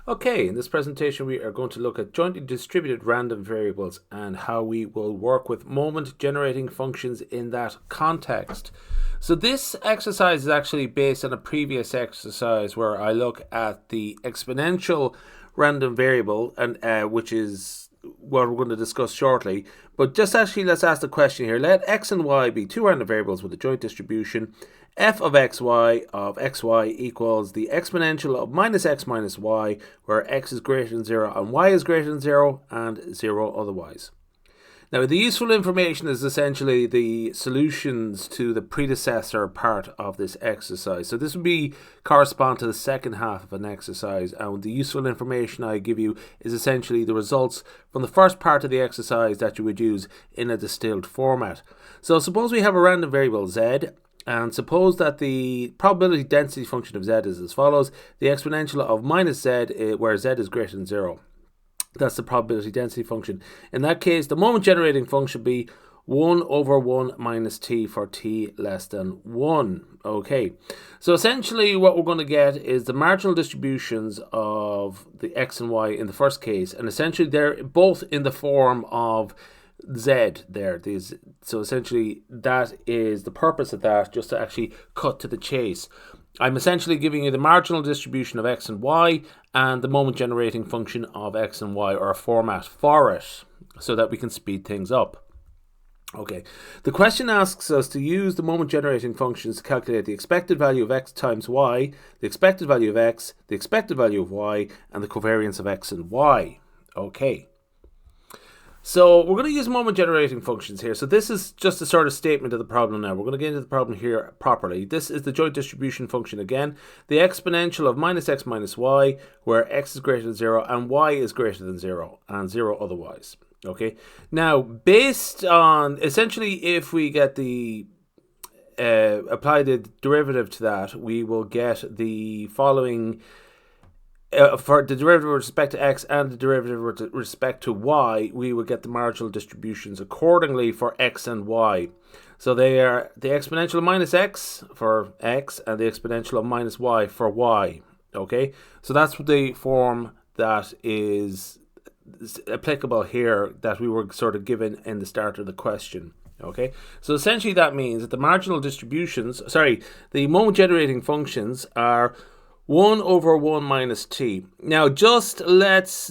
Okay, in this presentation we are going to look at jointly distributed random variables and how we will work with moment generating functions in that context. So this exercise is actually based on a previous exercise where I look at the exponential random variable, and which is what we're going to discuss shortly. But just actually let's ask the question here. Let x and y be two random variables with a joint distribution. F of xy equals the exponential of minus x minus y, where x is greater than 0 and y is greater than 0 and 0 otherwise. Now, the useful information is essentially the solutions to the predecessor part of this exercise. So this would correspond to the second half of an exercise, and the useful information I give you is essentially the results from the first part of the exercise that you would use in a distilled format. So suppose we have a random variable z, and suppose that the probability density function of z is as follows: the exponential of minus z, where z is greater than 0. That's the probability density function. In that case, the moment generating function be 1 over 1 minus t for t less than 1. Okay, so essentially what we're going to get is the marginal distributions of the x and y in the first case, and essentially they're both in the form of z there. So essentially that is the purpose of that, just to actually cut to the chase. I'm essentially giving you the marginal distribution of x and y and the moment generating function of x and y, or a format for it, so that we can speed things up. Okay, the question asks us to use the moment generating functions to calculate the expected value of x times y, the expected value of x, the expected value of y, and the covariance of x and y. Okay. So we're going to use moment generating functions here. So this is just a sort of statement of the problem now. We're going to get into the problem here properly. This is the joint distribution function again. The exponential of minus x minus y, where x is greater than 0 and y is greater than 0 and 0 otherwise. Okay. Now, based on, essentially, if we get the apply the derivative to that, we will get the following. For the derivative with respect to x and the derivative with respect to y, we will get the marginal distributions accordingly for x and y. So they are the exponential of minus x for x and the exponential of minus y for y. Okay, so that's the form that is applicable here that we were sort of given in the start of the question. Okay, so essentially that means that the marginal distributions, the moment generating functions are 1 over 1 minus t. Now, just let's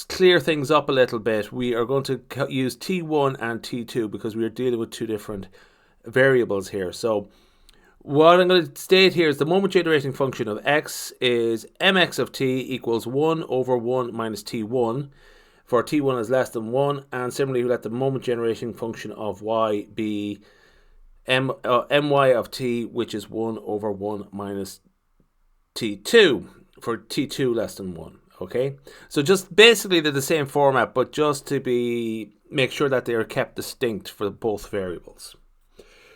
clear things up a little bit. We are going to use t1 and t2 because we are dealing with two different variables here. So what I'm going to state here is the moment generating function of x is mx of t equals 1 over 1 minus t1 for t1 is less than 1, and similarly we let the moment generating function of y be my of t, which is 1 over 1 minus t2 for t2 less than 1. Okay, so just basically they're the same format, but just to make sure that they are kept distinct for both variables.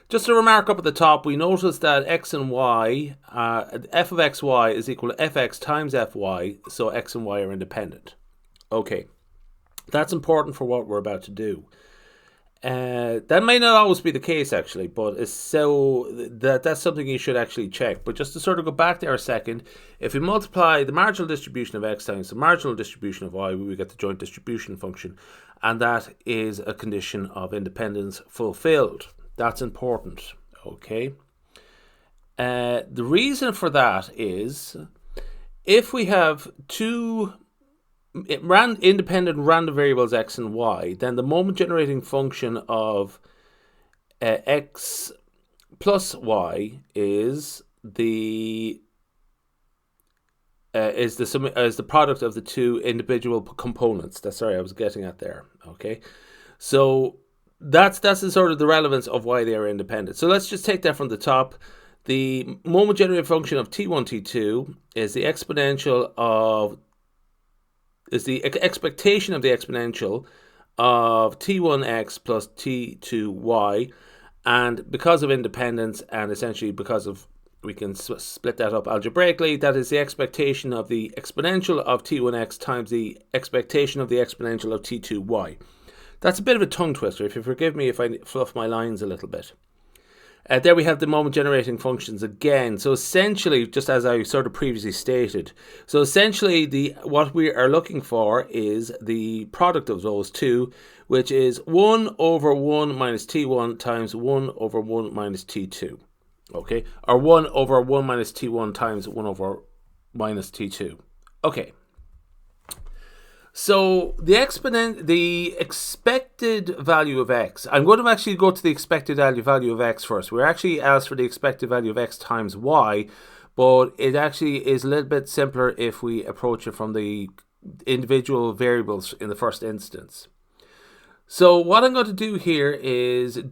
Just a remark up at the top, we notice that x and y, f of xy is equal to fx times fy, so x and y are independent. Okay, that's important for what we're about to do. That may not always be the case, actually, but it's that's something you should actually check. But just to sort of go back there a second, if we multiply the marginal distribution of x times the marginal distribution of y, we will get the joint distribution function, and that is a condition of independence fulfilled. That's important. Okay. The reason for that is if we have two independent random variables x and y, then the moment generating function of x plus y is the product of the two individual components. I was getting at there. Okay, so that's the sort of the relevance of why they are independent. So let's just take that from the top. The moment generating function of t1 t2 is the expectation of the exponential of t1x plus t2y, and because of independence, and essentially because of, we can split that up algebraically, that is the expectation of the exponential of t1x times the expectation of the exponential of t2y. That's a bit of a tongue twister, if you forgive me if I fluff my lines a little bit. There we have the moment generating functions again. So essentially, just as I sort of previously stated, so essentially what we are looking for is the product of those two, which is 1 over 1 minus t1 times 1 over 1 minus t2. Okay, or 1 over 1 minus t1 times 1 over minus t2. Okay. So the expected value of x, I'm going to actually go to the expected value of x first. We're actually asked for the expected value of x times y, but it actually is a little bit simpler if we approach it from the individual variables in the first instance. So what I'm going to do here is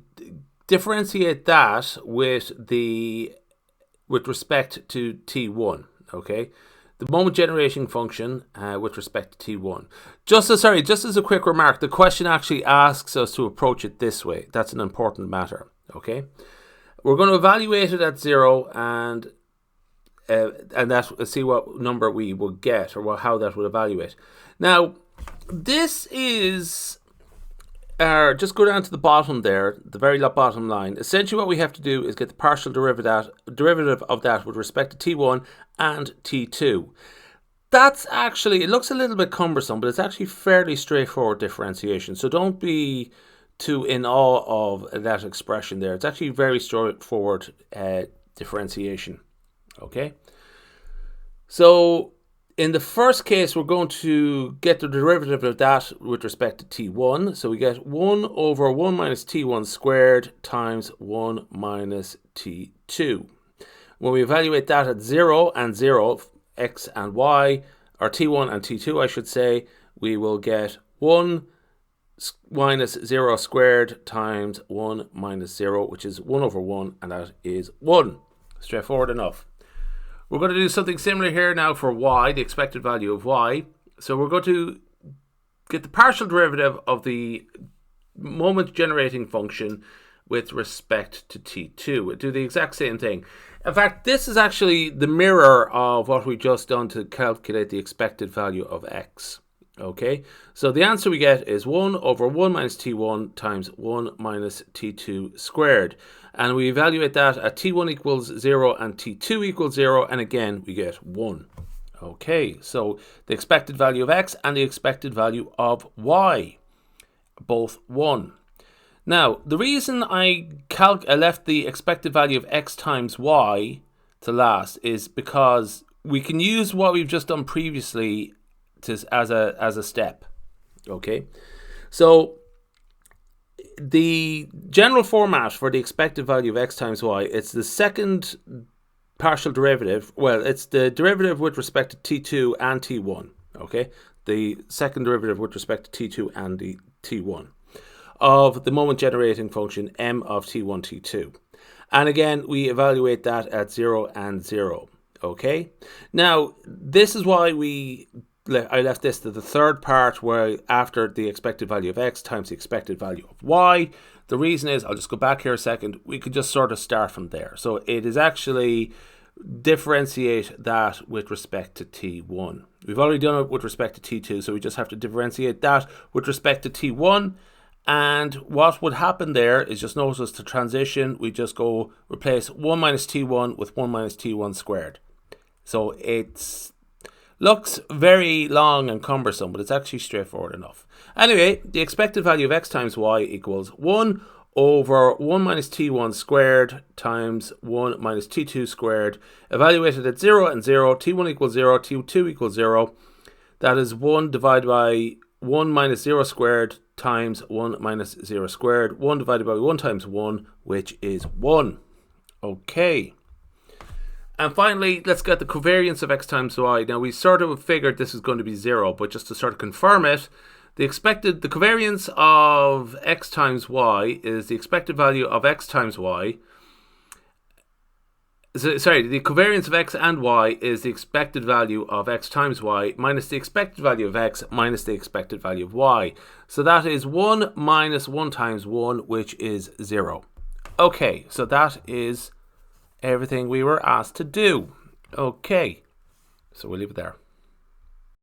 differentiate that with respect to t1, okay? The moment generating function with respect to t1. Just as a quick remark, the question actually asks us to approach it this way. That's an important matter. Okay, we're going to evaluate it at 0 and see what number we will get, or how that will evaluate. Now, this is just go down to the bottom there, the very bottom line. Essentially what we have to do is get the partial derivative of that with respect to t1 and t2. That's actually, it looks a little bit cumbersome, but it's actually fairly straightforward differentiation. So don't be too in awe of that expression there. It's actually very straightforward differentiation. Okay. So in the first case, we're going to get the derivative of that with respect to t1. So we get 1 over 1 minus t1 squared times 1 minus t2. When we evaluate that at 0 and 0, x and y, or t1 and t2, I should say, we will get 1 minus 0 squared times 1 minus 0, which is 1 over 1, and that is 1. Straightforward enough. We're going to do something similar here now for y, the expected value of y. So we're going to get the partial derivative of the moment generating function with respect to t2. We'll do the exact same thing. In fact, this is actually the mirror of what we just done to calculate the expected value of x. Okay, so the answer we get is 1 over 1 minus t1 times 1 minus t2 squared. And we evaluate that at t1 equals 0 and t2 equals 0, and again we get 1. Okay, so the expected value of x and the expected value of y, both 1. Now, the reason I left the expected value of x times y to last is because we can use what we've just done previously as a step. Okay, so the general format for the expected value of x times y, it's the second partial derivative. Well, it's the derivative with respect to t2 and t1. Okay, the second derivative with respect to t2 and the t1 of the moment generating function m of t1, t2. And again, we evaluate that at 0 and 0. Okay, now this is why I left this to the third part, where after the expected value of x times the expected value of y. The reason is, I'll just go back here a second, we could just sort of start from there. So it is actually differentiate that with respect to t1. We've already done it with respect to t2, so we just have to differentiate that with respect to t1. And what would happen there is, just notice the transition, we just go replace 1 minus t1 with 1 minus t1 squared. So it looks very long and cumbersome, but it's actually straightforward enough. Anyway, the expected value of x times y equals 1 over 1 minus t1 squared times 1 minus t2 squared, evaluated at 0 and 0, t1 equals 0, t2 equals 0. That is 1 divided by 1 minus 0 squared times 1 minus 0 squared, 1 divided by 1 times 1, which is 1. Okay. And finally, let's get the covariance of x times y. Now, we sort of figured this is going to be 0, but just to sort of confirm it, the covariance of x times y is the expected value of x times y. Sorry, the covariance of x and y is the expected value of x times y minus the expected value of x minus the expected value of y. So that is 1 minus 1 times 1, which is 0. Okay, so that is everything we were asked to do. Okay, so we'll leave it there.